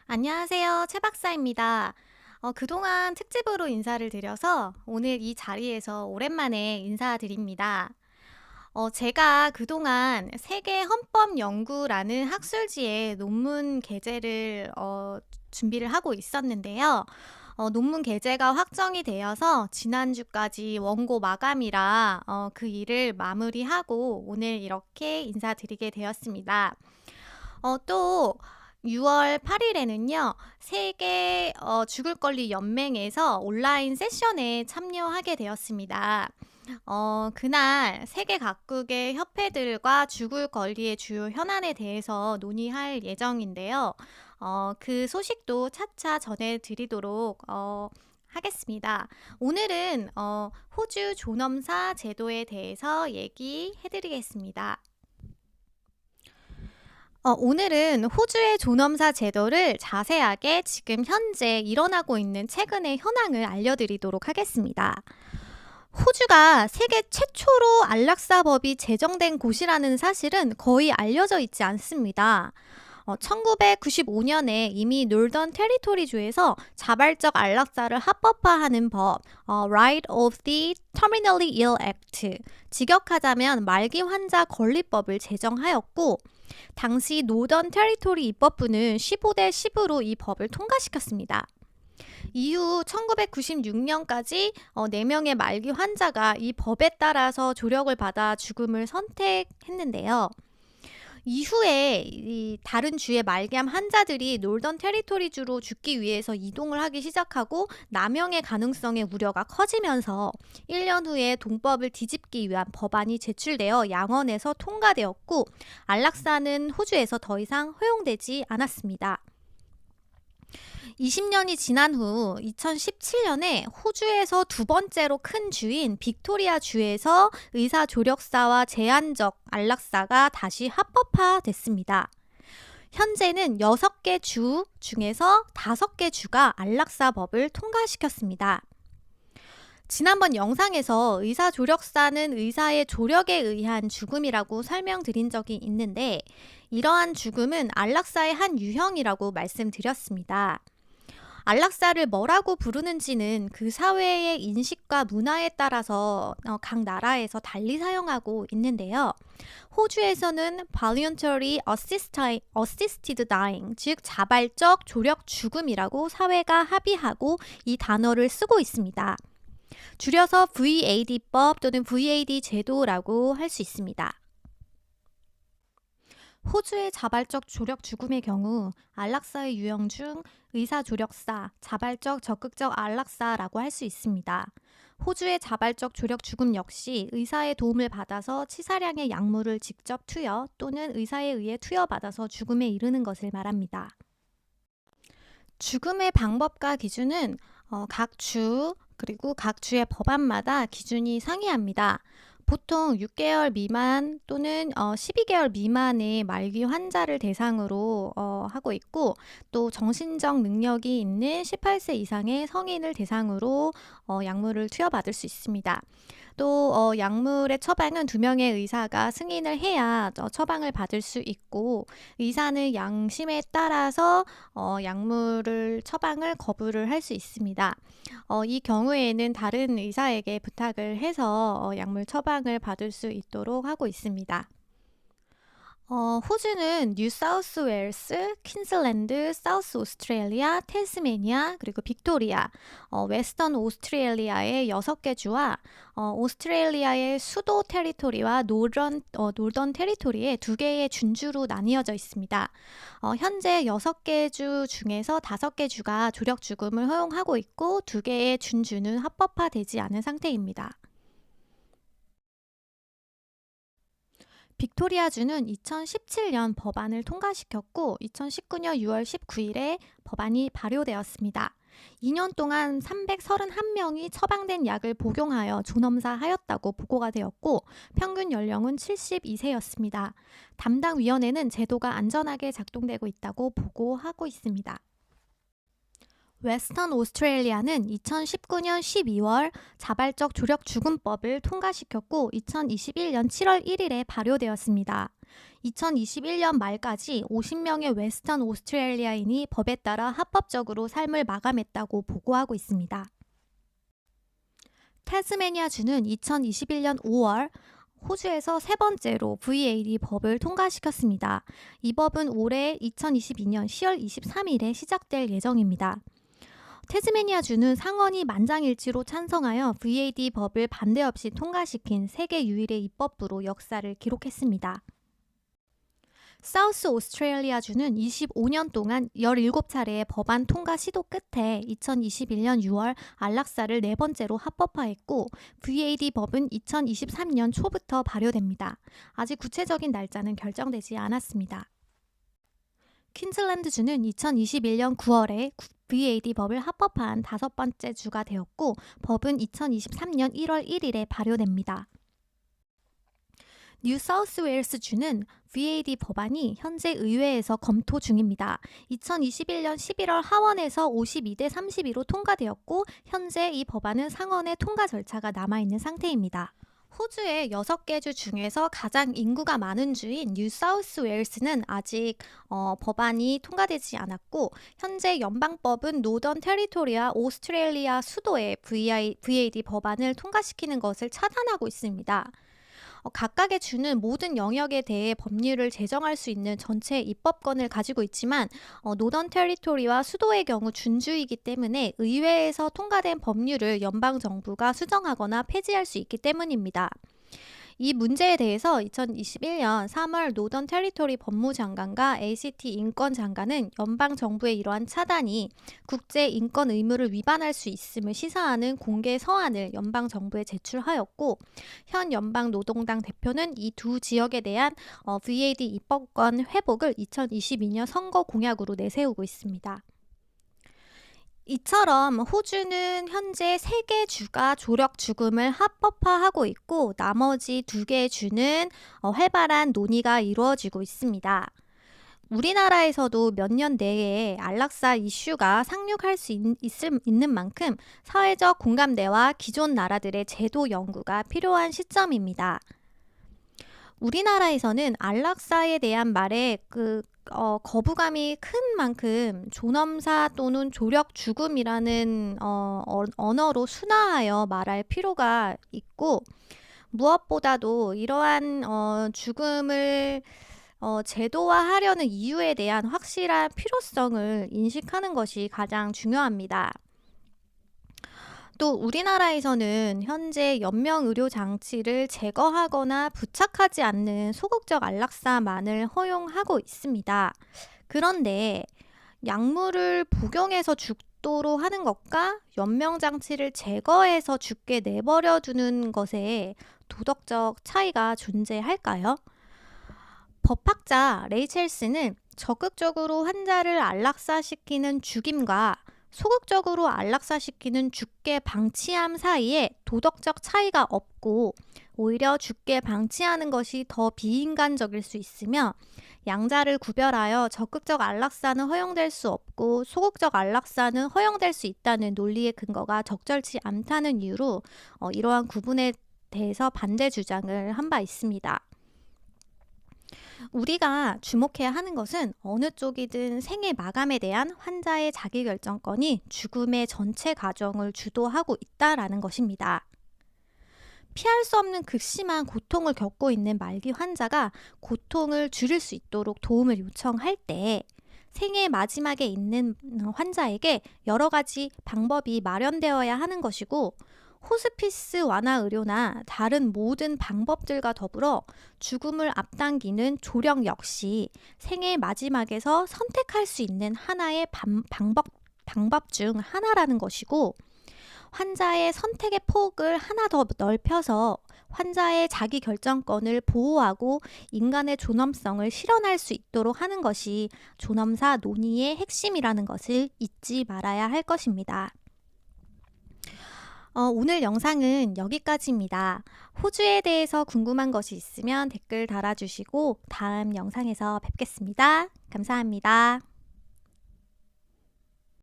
안녕하세요. 최 박사입니다. 그동안 특집으로 인사를 드려서 오늘 이 자리에서 오랜만에 인사드립니다. 제가 그동안 세계 헌법 연구라는 학술지에 논문 게재를 준비를 하고 있었는데요. 논문 게재가 확정이 되어서 지난주까지 원고 마감이라 그 일을 마무리하고 오늘 이렇게 인사드리게 되었습니다. 또 6월 8일에는요, 세계 죽을 권리 연맹에서 온라인 세션에 참여하게 되었습니다. 그날 세계 각국의 협회들과 죽을 권리의 주요 현안에 대해서 논의할 예정인데요. 그 소식도 차차 전해드리도록 하겠습니다. 오늘은 호주 존엄사 제도에 대해서 얘기해드리겠습니다. 오늘은 호주의 존엄사 제도를 자세하게 지금 현재 일어나고 있는 최근의 현황을 알려드리도록 하겠습니다. 호주가 세계 최초로 안락사법이 제정된 곳이라는 사실은 거의 알려져 있지 않습니다. 1995년에 이미 놀던 테리토리주에서 자발적 안락사를 합법화하는 법, Right of the Terminally Ill Act, 직역하자면 말기 환자 권리법을 제정하였고, 당시 노던 테리토리 입법부는 15대 10으로 이 법을 통과시켰습니다. 이후 1996년까지 4명의 말기 환자가 이 법에 따라서 조력을 받아 죽음을 선택했는데요. 이후에 이 다른 주의 말기암 환자들이 놀던 테리토리주로 죽기 위해서 이동을 하기 시작하고 남용의 가능성의 우려가 커지면서 1년 후에 동법을 뒤집기 위한 법안이 제출되어 양원에서 통과되었고, 안락사는 호주에서 더 이상 허용되지 않았습니다. 20년이 지난 후 2017년에 호주에서 두 번째로 큰 주인 빅토리아 주에서 의사 조력사와 제한적 안락사가 다시 합법화됐습니다. 현재는 6개 주 중에서 5개 주가 안락사법을 통과시켰습니다. 지난번 영상에서 의사 조력사는 의사의 조력에 의한 죽음이라고 설명드린 적이 있는데, 이러한 죽음은 안락사의 한 유형이라고 말씀드렸습니다. 안락사를 뭐라고 부르는지는 그 사회의 인식과 문화에 따라서 각 나라에서 달리 사용하고 있는데요. 호주에서는 Voluntary Assisted Dying, 즉 자발적 조력 죽음이라고 사회가 합의하고 이 단어를 쓰고 있습니다. 줄여서 VAD법 또는 VAD 제도라고 할 수 있습니다. 호주의 자발적 조력 죽음의 경우 안락사의 유형 중 의사 조력사, 자발적 적극적 안락사라고 할 수 있습니다. 호주의 자발적 조력 죽음 역시 의사의 도움을 받아서 치사량의 약물을 직접 투여 또는 의사에 의해 투여받아서 죽음에 이르는 것을 말합니다. 죽음의 방법과 기준은 각 주 그리고 각 주의 법안마다 기준이 상이합니다. 보통 6개월 미만 또는 12개월 미만의 말기 환자를 대상으로 하고 있고, 또 정신적 능력이 있는 18세 이상의 성인을 대상으로 약물을 투여받을 수 있습니다. 또 약물의 처방은 2명의 의사가 승인을 해야 처방을 받을 수 있고, 의사는 양심에 따라서 약물을 처방을 거부를 할 수 있습니다. 이 경우에는 다른 의사에게 부탁을 해서 약물 처방을 받을 수 있도록 하고 있습니다. 호주는 뉴 사우스 웨일스, 퀸즐랜드, 사우스 오스트레일리아, 태스메니아, 그리고 빅토리아, 웨스턴 오스트레일리아의 6개 주와 오스트레일리아의 수도 테리토리와 노던 테리토리의 2개의 준주로 나뉘어져 있습니다. 현재 6개 주 중에서 5개 주가 조력 죽음을 허용하고 있고 2개의 준주는 합법화되지 않은 상태입니다. 빅토리아주는 2017년 법안을 통과시켰고 2019년 6월 19일에 법안이 발효되었습니다. 2년 동안 331명이 처방된 약을 복용하여 존엄사하였다고 보고가 되었고 평균 연령은 72세였습니다. 담당 위원회는 제도가 안전하게 작동되고 있다고 보고하고 있습니다. 웨스턴 오스트레일리아는 2019년 12월 자발적 조력 죽음법을 통과시켰고 2021년 7월 1일에 발효되었습니다. 2021년 말까지 50명의 웨스턴 오스트레일리아인이 법에 따라 합법적으로 삶을 마감했다고 보고하고 있습니다. 태스메니아주는 2021년 5월 호주에서 세 번째로 VAD 법을 통과시켰습니다. 이 법은 올해 2022년 10월 23일에 시작될 예정입니다. 태스메니아주는 상원이 만장일치로 찬성하여 VAD 법을 반대 없이 통과시킨 세계 유일의 입법부로 역사를 기록했습니다. 사우스 오스트레일리아주는 25년 동안 17차례의 법안 통과 시도 끝에 2021년 6월 안락사를 네 번째로 합법화했고 VAD 법은 2023년 초부터 발효됩니다. 아직 구체적인 날짜는 결정되지 않았습니다. 퀸즐랜드주는 2021년 9월에 VAD 법을 합법화한 다섯 번째 주가 되었고 법은 2023년 1월 1일에 발효됩니다. 뉴사우스웨일스주는 VAD 법안이 현재 의회에서 검토 중입니다. 2021년 11월 하원에서 52대 32로 통과되었고 현재 이 법안은 상원의 통과 절차가 남아있는 상태입니다. 호주의 6개 주 중에서 가장 인구가 많은 주인 뉴사우스웨일스는 아직 법안이 통과되지 않았고 현재 연방법은 노던 테리토리와 오스트레일리아 수도의 VAD 법안을 통과시키는 것을 차단하고 있습니다. 각각의 주는 모든 영역에 대해 법률을 제정할 수 있는 전체 입법권을 가지고 있지만 노던 테리토리와 수도의 경우 준주이기 때문에 의회에서 통과된 법률을 연방정부가 수정하거나 폐지할 수 있기 때문입니다. 이 문제에 대해서 2021년 3월 노던 테리토리 법무장관과 ACT 인권장관은 연방정부의 이러한 차단이 국제 인권 의무를 위반할 수 있음을 시사하는 공개 서한을 연방정부에 제출하였고 현 연방노동당 대표는 이 두 지역에 대한 VAD 입법권 회복을 2022년 선거 공약으로 내세우고 있습니다. 이처럼 호주는 현재 3개 주가 조력 죽음을 합법화하고 있고 나머지 2개 주는 활발한 논의가 이루어지고 있습니다. 우리나라에서도 몇 년 내에 안락사 이슈가 상륙할 수 있는 만큼 사회적 공감대와 기존 나라들의 제도 연구가 필요한 시점입니다. 우리나라에서는 안락사에 대한 말에 거부감이 큰 만큼 존엄사 또는 조력 죽음이라는 언어로 순화하여 말할 필요가 있고 무엇보다도 이러한 죽음을 제도화하려는 이유에 대한 확실한 필요성을 인식하는 것이 가장 중요합니다. 또 우리나라에서는 현재 연명의료장치를 제거하거나 부착하지 않는 소극적 안락사만을 허용하고 있습니다. 그런데 약물을 복용해서 죽도록 하는 것과 연명장치를 제거해서 죽게 내버려 두는 것에 도덕적 차이가 존재할까요? 법학자 레이첼스는 적극적으로 환자를 안락사시키는 죽임과 소극적으로 안락사시키는 죽게 방치함 사이에 도덕적 차이가 없고 오히려 죽게 방치하는 것이 더 비인간적일 수 있으며 양자를 구별하여 적극적 안락사는 허용될 수 없고 소극적 안락사는 허용될 수 있다는 논리의 근거가 적절치 않다는 이유로 이러한 구분에 대해서 반대 주장을 한 바 있습니다. 우리가 주목해야 하는 것은 어느 쪽이든 생의 마감에 대한 환자의 자기결정권이 죽음의 전체 과정을 주도하고 있다라는 것입니다. 피할 수 없는 극심한 고통을 겪고 있는 말기 환자가 고통을 줄일 수 있도록 도움을 요청할 때 생의 마지막에 있는 환자에게 여러 가지 방법이 마련되어야 하는 것이고 호스피스 완화 의료나 다른 모든 방법들과 더불어 죽음을 앞당기는 조력 역시 생의 마지막에서 선택할 수 있는 하나의 방법 중 하나라는 것이고 환자의 선택의 폭을 하나 더 넓혀서 환자의 자기결정권을 보호하고 인간의 존엄성을 실현할 수 있도록 하는 것이 존엄사 논의의 핵심이라는 것을 잊지 말아야 할 것입니다. 오늘 영상은 여기까지입니다. 호주에 대해서 궁금한 것이 있으면 댓글 달아주시고 다음 영상에서 뵙겠습니다. 감사합니다.